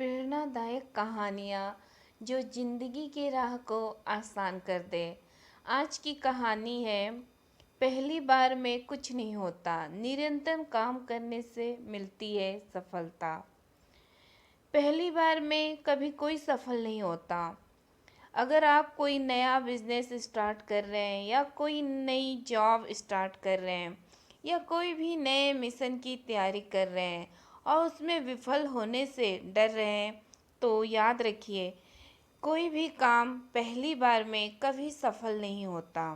प्रेरणादायक कहानियाँ जो जिंदगी के राह को आसान कर दे। आज की कहानी है, पहली बार में कुछ नहीं होता, निरंतर काम करने से मिलती है सफलता। पहली बार में कभी कोई सफल नहीं होता। अगर आप कोई नया बिजनेस स्टार्ट कर रहे हैं या कोई नई जॉब स्टार्ट कर रहे हैं या कोई भी नए मिशन की तैयारी कर रहे हैं और उसमें विफल होने से डर रहे हैं, तो याद रखिए, कोई भी काम पहली बार में कभी सफल नहीं होता।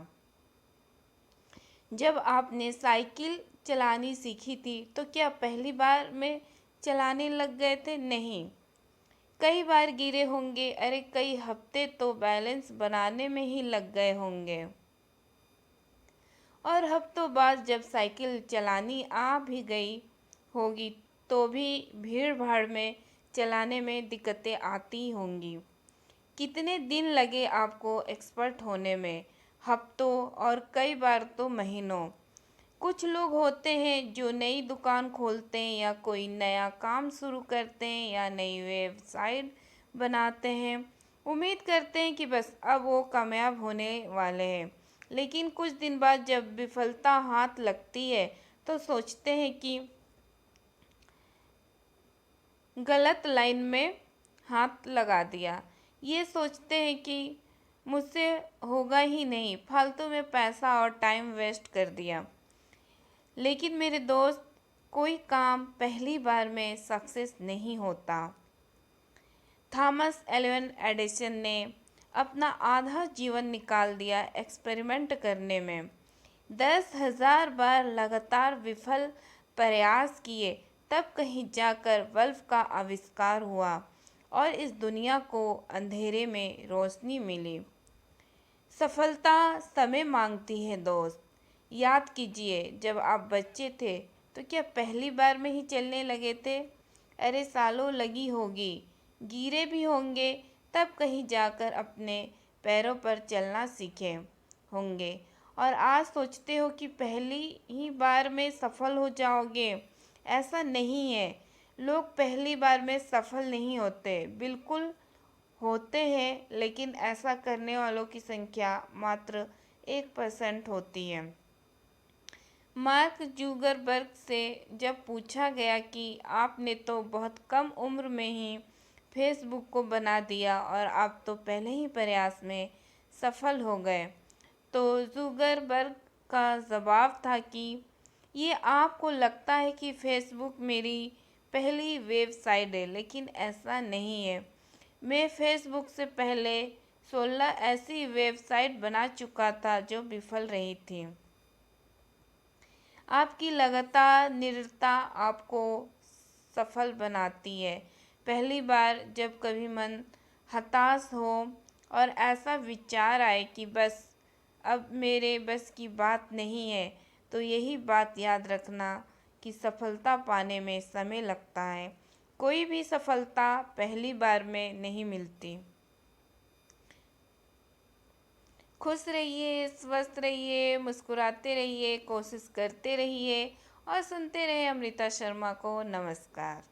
जब आपने साइकिल चलानी सीखी थी तो क्या पहली बार में चलाने लग गए थे? नहीं, कई बार गिरे होंगे। अरे कई हफ्ते तो बैलेंस बनाने में ही लग गए होंगे। और हफ्तों बाद जब साइकिल चलानी आ भी गई होगी तो भी भीड़ भाड़ में चलाने में दिक्कतें आती होंगी। कितने दिन लगे आपको एक्सपर्ट होने में? हफ्तों और कई बार तो महीनों। कुछ लोग होते हैं जो नई दुकान खोलते हैं या कोई नया काम शुरू करते हैं या नई वेबसाइट बनाते हैं, उम्मीद करते हैं कि बस अब वो कामयाब होने वाले हैं। लेकिन कुछ दिन बाद जब विफलता हाथ लगती है तो सोचते हैं कि गलत लाइन में हाथ लगा दिया। ये सोचते हैं कि मुझसे होगा ही नहीं, फालतू में पैसा और टाइम वेस्ट कर दिया। लेकिन मेरे दोस्त, कोई काम पहली बार में सक्सेस नहीं होता। थॉमस एल्वन एडिसन ने अपना आधा जीवन निकाल दिया एक्सपेरिमेंट करने में। 10,000 बार लगातार विफल प्रयास किए, तब कहीं जाकर बल्ब का आविष्कार हुआ और इस दुनिया को अंधेरे में रोशनी मिली। सफलता समय मांगती है दोस्त। याद कीजिए, जब आप बच्चे थे तो क्या पहली बार में ही चलने लगे थे? अरे सालों लगी होगी, गिरे भी होंगे, तब कहीं जाकर अपने पैरों पर चलना सीखे होंगे। और आज सोचते हो कि पहली ही बार में सफल हो जाओगे। ऐसा नहीं है। लोग पहली बार में सफल नहीं होते, बिल्कुल होते हैं, लेकिन ऐसा करने वालों की संख्या मात्र 1% होती है। मार्क जुगरबर्ग से जब पूछा गया कि आपने तो बहुत कम उम्र में ही फेसबुक को बना दिया और आप तो पहले ही प्रयास में सफल हो गए, तो जुगरबर्ग का जवाब था कि ये आपको लगता है कि फेसबुक मेरी पहली वेबसाइट है, लेकिन ऐसा नहीं है। मैं फेसबुक से पहले 16 ऐसी वेबसाइट बना चुका था जो विफल रही थी। आपकी लगातार निरंतरता आपको सफल बनाती है। पहली बार जब कभी मन हताश हो और ऐसा विचार आए कि बस अब मेरे बस की बात नहीं है, तो यही बात याद रखना कि सफलता पाने में समय लगता है। कोई भी सफलता पहली बार में नहीं मिलती। खुश रहिए, स्वस्थ रहिए, मुस्कुराते रहिए, कोशिश करते रहिए और सुनते रहिए अमृता शर्मा को। नमस्कार।